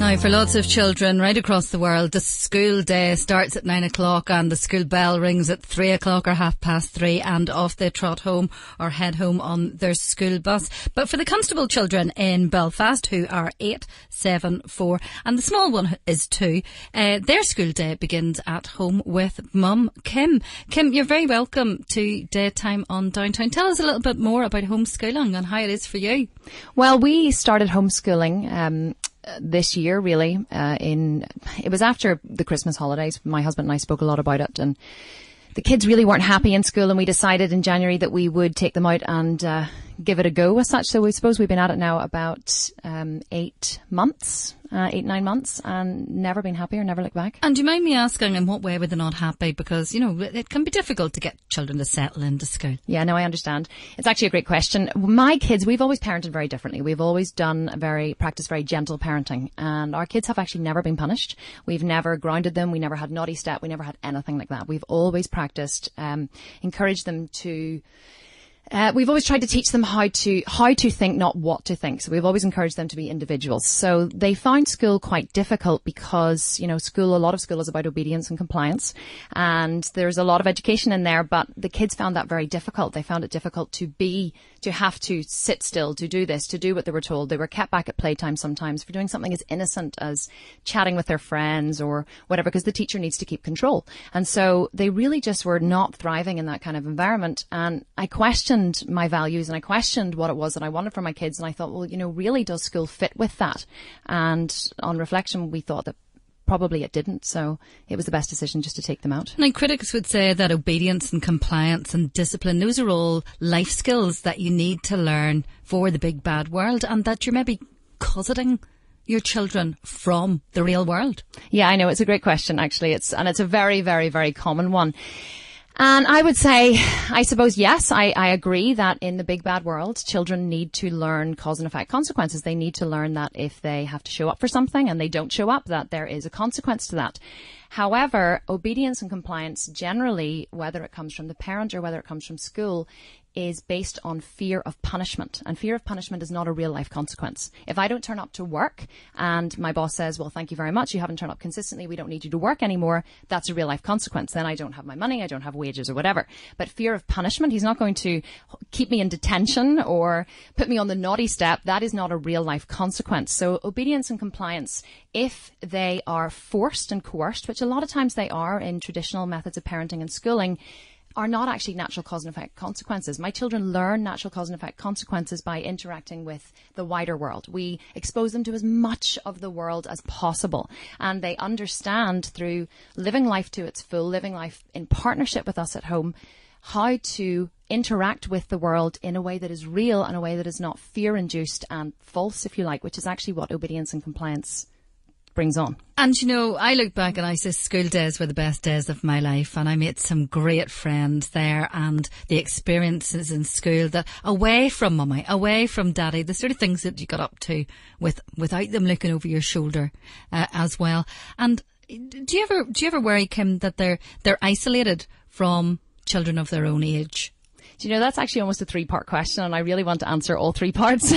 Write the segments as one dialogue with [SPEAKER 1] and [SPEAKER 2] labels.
[SPEAKER 1] Now, for lots of children right across the world, the school day starts at 9 o'clock and the school bell rings at 3 o'clock or 3:30, and off they trot home or head home on their school bus. But for the Constable children in Belfast, who are 8, 7, 4, and the small one is 2, their school day begins at home with Mum, Kim. Kim, you're very welcome to Daytime on Downtown. Tell us a little bit more about homeschooling and how it is for you.
[SPEAKER 2] Well, we started homeschooling this year, really. It was after the Christmas holidays. My husband and I spoke a lot about it, and the kids really weren't happy in school, and we decided in January that we would take them out and give it a go as such. So we suppose we've been at it now about 8 months, 9 months, and never been happier, never looked back.
[SPEAKER 1] And do you mind me asking, in what way were they not happy? Because, you know, it can be difficult to get children to settle into school.
[SPEAKER 2] Yeah, no, I understand. It's actually a great question. My kids, we've always parented very differently. We've always practiced very gentle parenting, and our kids have actually never been punished. We've never grounded them. We never had naughty step. We never had anything like that. We've always practiced, encouraged them to... we've always tried to teach them how to think, not what to think. So we've always encouraged them to be individuals. So they found school quite difficult because, you know, a lot of school is about obedience and compliance, and there's a lot of education in there, but the kids found that very difficult. They found it difficult to have to sit still, to do this, to do what they were told. They were kept back at playtime sometimes for doing something as innocent as chatting with their friends or whatever, because the teacher needs to keep control. And so they really just were not thriving in that kind of environment. And I questioned my values, and I questioned what it was that I wanted for my kids. And I thought, well, you know, really does school fit with that? And on reflection, we thought that probably it didn't, so it was the best decision just to take them out.
[SPEAKER 1] Now, critics would say that obedience and compliance and discipline, those are all life skills that you need to learn for the big bad world, and that you're maybe cosseting your children from the real world.
[SPEAKER 2] Yeah, I know. It's a great question, actually. It's a very, very, very common one. And I would say, I suppose, yes, I agree that in the big bad world, children need to learn cause and effect consequences. They need to learn that if they have to show up for something and they don't show up, that there is a consequence to that. However, obedience and compliance generally, whether it comes from the parent or whether it comes from school, is based on fear of punishment. And fear of punishment is not a real life consequence. If I don't turn up to work and my boss says, well, thank you very much, you haven't turned up consistently, we don't need you to work anymore, that's a real life consequence. Then I don't have my money, I don't have wages or whatever. But fear of punishment, he's not going to keep me in detention or put me on the naughty step. That is not a real life consequence. So obedience and compliance, if they are forced and coerced, which a lot of times they are in traditional methods of parenting and schooling, are not actually natural cause and effect consequences. My children learn natural cause and effect consequences by interacting with the wider world. We expose them to as much of the world as possible, and they understand through living life to its full, living life in partnership with us at home, how to interact with the world in a way that is real and a way that is not fear-induced and false, if you like, which is actually what obedience and compliance brings on.
[SPEAKER 1] And you know, I look back and I say school days were the best days of my life, and I made some great friends there, and the experiences in school that away from mummy, away from daddy, the sort of things that you got up to without them looking over your shoulder as well. And do you ever worry, Kim, that they're isolated from children of their own age?
[SPEAKER 2] Do you know, that's actually almost a 3-part question, and I really want to answer all 3 parts.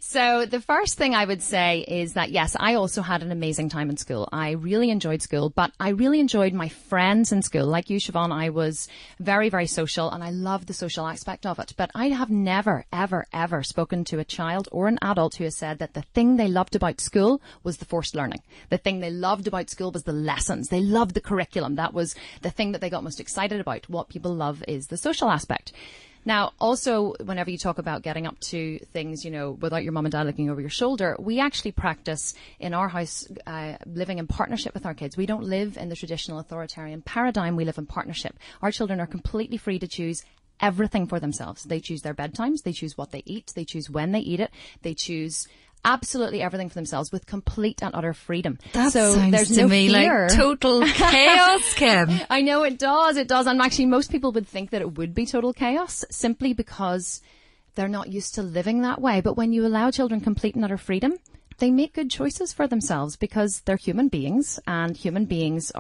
[SPEAKER 2] So the first thing I would say is that, yes, I also had an amazing time in school. I really enjoyed school, but I really enjoyed my friends in school. Like you, Siobhan, I was very, very social, and I loved the social aspect of it. But I have never, ever, ever spoken to a child or an adult who has said that the thing they loved about school was the forced learning. The thing they loved about school was the lessons. They loved the curriculum. That was the thing that they got most excited about. What people love is the social aspect. Now, also, whenever you talk about getting up to things, you know, without your mum and dad looking over your shoulder, we actually practice in our house living in partnership with our kids. We don't live in the traditional authoritarian paradigm. We live in partnership. Our children are completely free to choose everything for themselves. They choose their bedtimes. They choose what they eat. They choose when they eat it. They choose absolutely everything for themselves with complete and utter freedom.
[SPEAKER 1] That sounds to me like total chaos, Kim.
[SPEAKER 2] I know it does. It does. And actually, most people would think that it would be total chaos simply because they're not used to living that way. But when you allow children complete and utter freedom, they make good choices for themselves because they're human beings, and human beings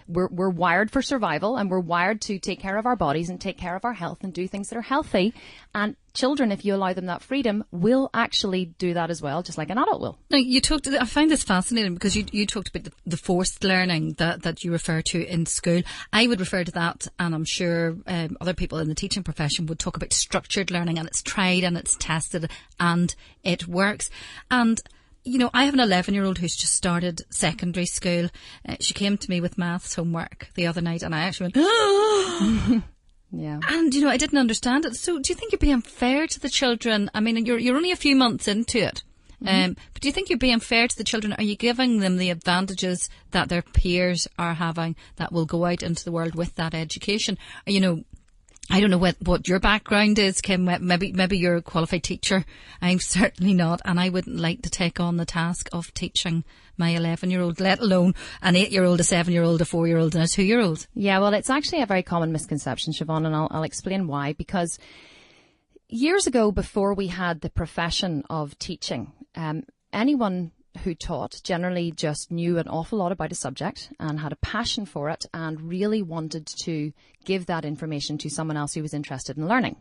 [SPEAKER 2] we're wired for survival, and we're wired to take care of our bodies and take care of our health and do things that are healthy. And children, if you allow them that freedom, will actually do that as well, just like an adult will.
[SPEAKER 1] Now, I find this fascinating because you talked about the forced learning that you refer to in school. I would refer to that, and I'm sure other people in the teaching profession would talk about structured learning, and it's tried and it's tested and it works. And you know, I have an 11-year-old who's just started secondary school. She came to me with maths homework the other night, and I actually went, oh!
[SPEAKER 2] Yeah.
[SPEAKER 1] And, you know, I didn't understand it. So do you think you're being fair to the children? I mean, you're only a few months into it. But do you think you're being fair to the children? Are you giving them the advantages that their peers are having that will go out into the world with that education? You know, I don't know what your background is, Kim. Maybe you're a qualified teacher. I'm certainly not, and I wouldn't like to take on the task of teaching my 11-year-old, let alone an 8-year-old, a 7-year-old, a 4-year-old, and a 2-year-old.
[SPEAKER 2] Yeah, well, it's actually a very common misconception, Siobhan, and I'll explain why. Because years ago, before we had the profession of teaching, anyone who taught generally just knew an awful lot about a subject and had a passion for it and really wanted to give that information to someone else who was interested in learning.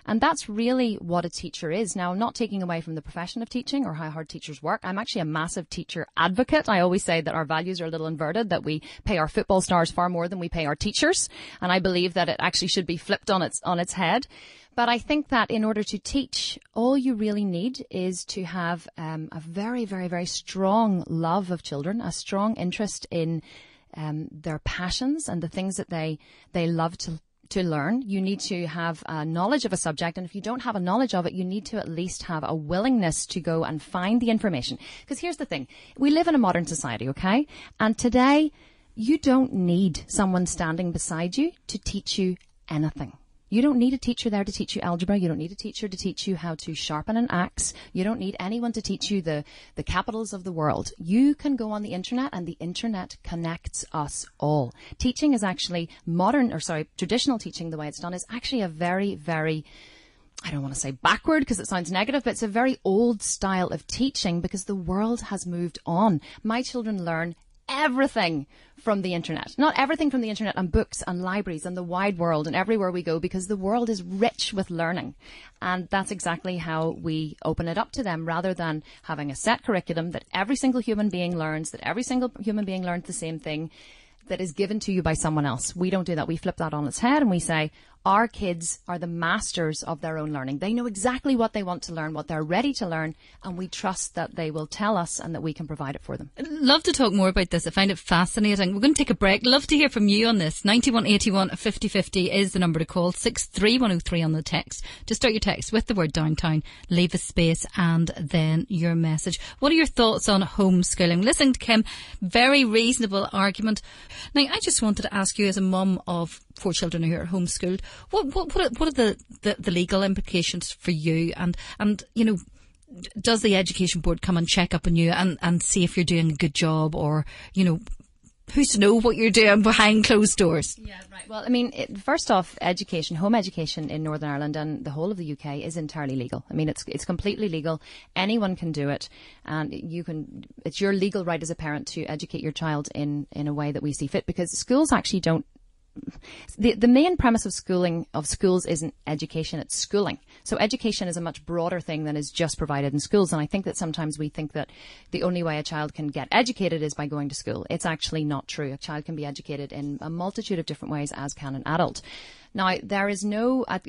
[SPEAKER 2] And that's really what a teacher is. Now, I'm not taking away from the profession of teaching or how hard teachers work. I'm actually a massive teacher advocate. I always say that our values are a little inverted, that we pay our football stars far more than we pay our teachers. And I believe that it actually should be flipped on its head. But I think that in order to teach, all you really need is to have a very, very, very strong love of children, a strong interest in their passions and the things that they love to learn. You need to have a knowledge of a subject, and if you don't have a knowledge of it, you need to at least have a willingness to go and find the information. Because here's the thing, we live in a modern society, okay? And today, you don't need someone standing beside you to teach you anything. You don't need a teacher there to teach you algebra. You don't need a teacher to teach you how to sharpen an axe. You don't need anyone to teach you the capitals of the world. You can go on the internet, and the internet connects us all. Teaching is actually traditional teaching, the way it's done, is actually a very, very, I don't want to say backward because it sounds negative, but it's a very old style of teaching because the world has moved on. My children learn everything from the internet. Not everything from the internet, and books and libraries and the wide world and everywhere we go, because the world is rich with learning. And that's exactly how we open it up to them, rather than having a set curriculum that every single human being learns, that every single human being learns the same thing that is given to you by someone else. We don't do that. We flip that on its head and we say, our kids are the masters of their own learning. They know exactly what they want to learn, what they're ready to learn, and we trust that they will tell us and that we can provide it for them.
[SPEAKER 1] I'd love to talk more about this. I find it fascinating. We're going to take a break. Love to hear from you on this. 9181 50 50 is the number to call. 63103 on the text. Just start your text with the word downtown, leave a space, and then your message. What are your thoughts on homeschooling? Listening to Kim, very reasonable argument. Now, I just wanted to ask you, as a mum of 4 children who are homeschooled, what are the legal implications for you? And you know, does the education board come and check up on you and see if you're doing a good job, or, you know, who's to know what you're doing behind closed doors?
[SPEAKER 2] Yeah, right. Well, I mean, first off, home education in Northern Ireland and the whole of the UK is entirely legal. I mean, it's completely legal. Anyone can do it, and it's your legal right as a parent to educate your child in a way that we see fit, because schools actually don't. The main premise of schools isn't education, it's schooling. So education is a much broader thing than is just provided in schools. And I think that sometimes we think that the only way a child can get educated is by going to school. It's actually not true. A child can be educated in a multitude of different ways, as can an adult. Now,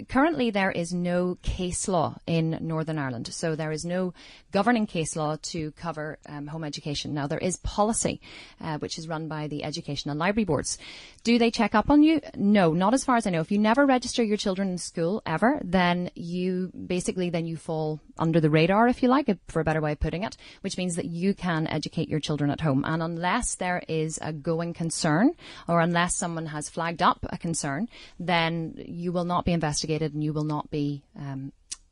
[SPEAKER 2] currently there is no case law in Northern Ireland. So there is no governing case law to cover home education. Now, there is policy, which is run by the education and library boards. Do they check up on you? No, not as far as I know. If you never register your children in school ever, then you fall under the radar, if you like, for a better way of putting it, which means that you can educate your children at home. And unless there is a going concern, or unless someone has flagged up a concern, then then you will not be investigated and you will not be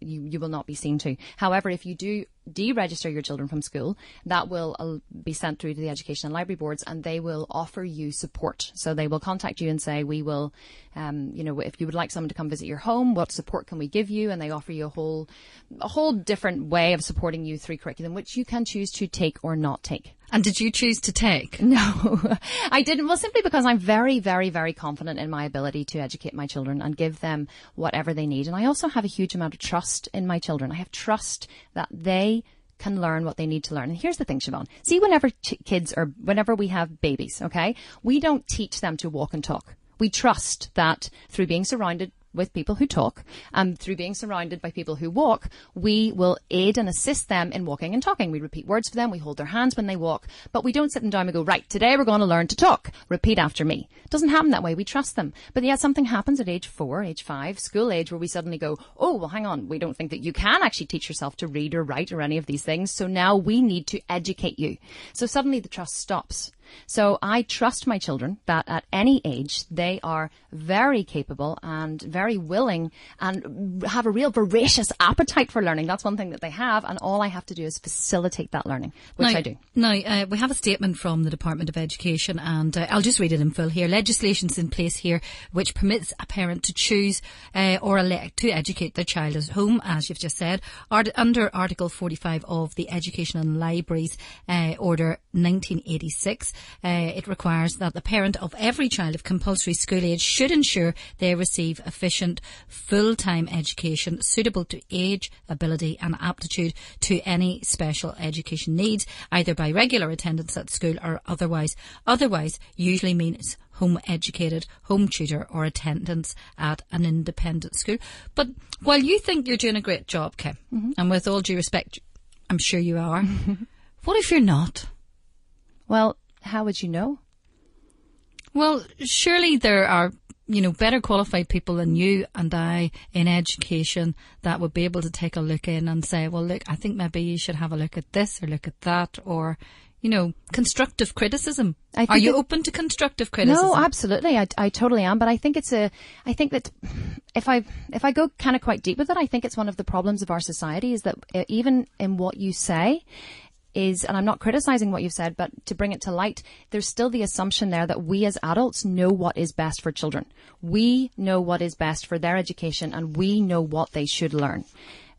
[SPEAKER 2] you will not be seen to. However, if you do deregister your children from school, that will be sent through to the Education and Library Boards, and they will offer you support. So they will contact you and say, we will, if you would like someone to come visit your home, what support can we give you? And they offer you a whole different way of supporting you through curriculum, which you can choose to take or not take.
[SPEAKER 1] And did you choose to take?
[SPEAKER 2] No, I didn't. Well, simply because I'm very, very, very confident in my ability to educate my children and give them whatever they need. And I also have a huge amount of trust in my children. I have trust that they can learn what they need to learn. And here's the thing, Siobhan. See, whenever we have babies, okay, we don't teach them to walk and talk. We trust that through being surrounded with people who talk and through being surrounded by people who walk, we will aid and assist them in walking and talking. We repeat words for them. We hold their hands when they walk, but we don't sit them down and go, right, today we're going to learn to talk. Repeat after me. It doesn't happen that way. We trust them. But yet something happens at age 4, age 5, school age, where we suddenly go, oh, well, hang on. We don't think that you can actually teach yourself to read or write or any of these things. So now we need to educate you. So suddenly the trust stops. So I trust my children that at any age they are very capable and very willing and have a real voracious appetite for learning. That's one thing that they have, and all I have to do is facilitate that learning, which I do.
[SPEAKER 1] Now, we have a statement from the Department of Education, and I'll just read it in full here. Legislation's in place here which permits a parent to choose or elect to educate their child at home, as you've just said, under Article 45 of the Education and Libraries Order 1986. It requires that the parent of every child of compulsory school age should ensure they receive efficient full-time education suitable to age, ability and aptitude to any special education needs, either by regular attendance at school or otherwise. Otherwise usually means home educated, home tutor or attendance at an independent school. But while you think you're doing a great job, Kim, and with all due respect, I'm sure you are, what if you're not?
[SPEAKER 2] Well, how would you know?
[SPEAKER 1] Well, surely there are, better qualified people than you and I in education that would be able to take a look in and say, well, look, I think maybe you should have a look at this or look at that, or, constructive criticism. Are you open to constructive criticism?
[SPEAKER 2] No, absolutely. I totally am. But I think that if I go kind of quite deep with it, I think it's one of the problems of our society is that even in what you say, and I'm not criticizing what you've said, but to bring it to light, there's still the assumption there that we as adults know what is best for children. We know what is best for their education and we know what they should learn.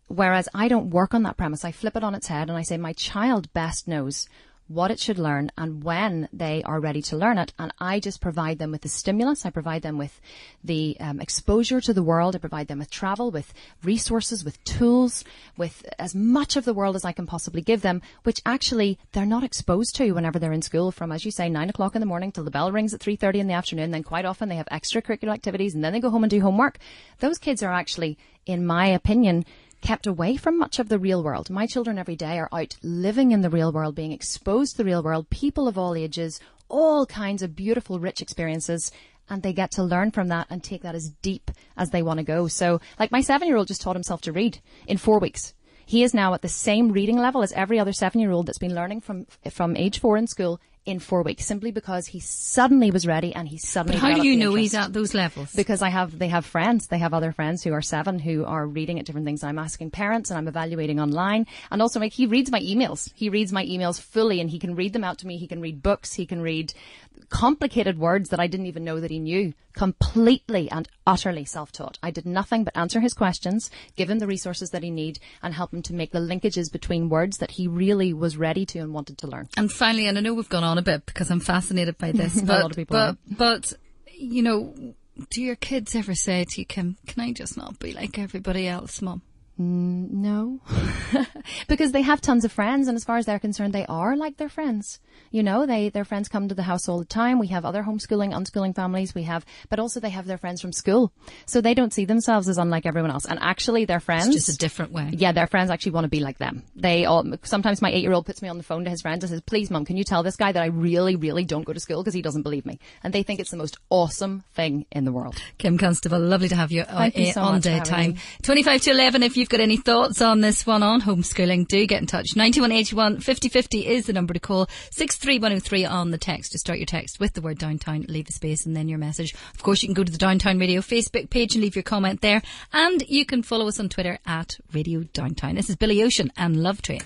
[SPEAKER 2] Whereas I don't work on that premise. I flip it on its head and I say my child best knows what it should learn and when they are ready to learn it. And I just provide them with the stimulus. I provide them with the exposure to the world. I provide them with travel, with resources, with tools, with as much of the world as I can possibly give them, which actually they're not exposed to whenever they're in school from, as you say, 9 o'clock in the morning till the bell rings at 3:30 in the afternoon. Then quite often they have extracurricular activities and then they go home and do homework. Those kids are actually, in my opinion, kept away from much of the real world. My children every day are out living in the real world, being exposed to the real world, people of all ages, all kinds of beautiful, rich experiences, and they get to learn from that and take that as deep as they want to go. So, like my 7-year-old just taught himself to read in 4 weeks. He is now at the same reading level as every other 7-year-old that's been learning from age 4 in school in 4 weeks, simply because he suddenly was ready and he suddenly.
[SPEAKER 1] But how do you know he's at those levels?
[SPEAKER 2] Because they have friends. They have other friends who are 7 who are reading at different things. I'm asking parents and I'm evaluating online. And also, he reads my emails. He reads my emails fully and he can read them out to me. He can read books. He can read complicated words that I didn't even know that he knew. Completely and utterly self-taught. I did nothing but answer his questions, give him the resources that he need, and help him to make the linkages between words that he really was ready to and wanted to learn.
[SPEAKER 1] And finally, and I know we've gone on a bit because I'm fascinated by this,
[SPEAKER 2] a lot of people
[SPEAKER 1] but do your kids ever say to you, Kim, can I just not be like everybody else, Mum?
[SPEAKER 2] No, because they have tons of friends, and as far as they're concerned, they are like their friends. Their friends come to the house all the time. We have other homeschooling, unschooling families. But also they have their friends from school, so they don't see themselves as unlike everyone else. And actually, their friends,
[SPEAKER 1] it's just a different way.
[SPEAKER 2] Yeah, their friends actually want to be like them. Sometimes my 8-year-old puts me on the phone to his friends and says, "Please, Mum, can you tell this guy that I really, really don't go to school because he doesn't believe me?" And they think it's the most awesome thing in the world.
[SPEAKER 1] Kim Constable, lovely to have you,
[SPEAKER 2] Thank you so
[SPEAKER 1] on
[SPEAKER 2] much
[SPEAKER 1] Daytime. 25 to 11. If you've got any thoughts on this one on homeschooling, do get in touch. 9181 50 50 is the number to call. 63103 on the text to start your text with the word Downtown, leave a space and then your message. Of course, you can go to the Downtown Radio Facebook page and leave your comment there, and you can follow us on Twitter at Radio Downtown. This is Billy Ocean and Love Train.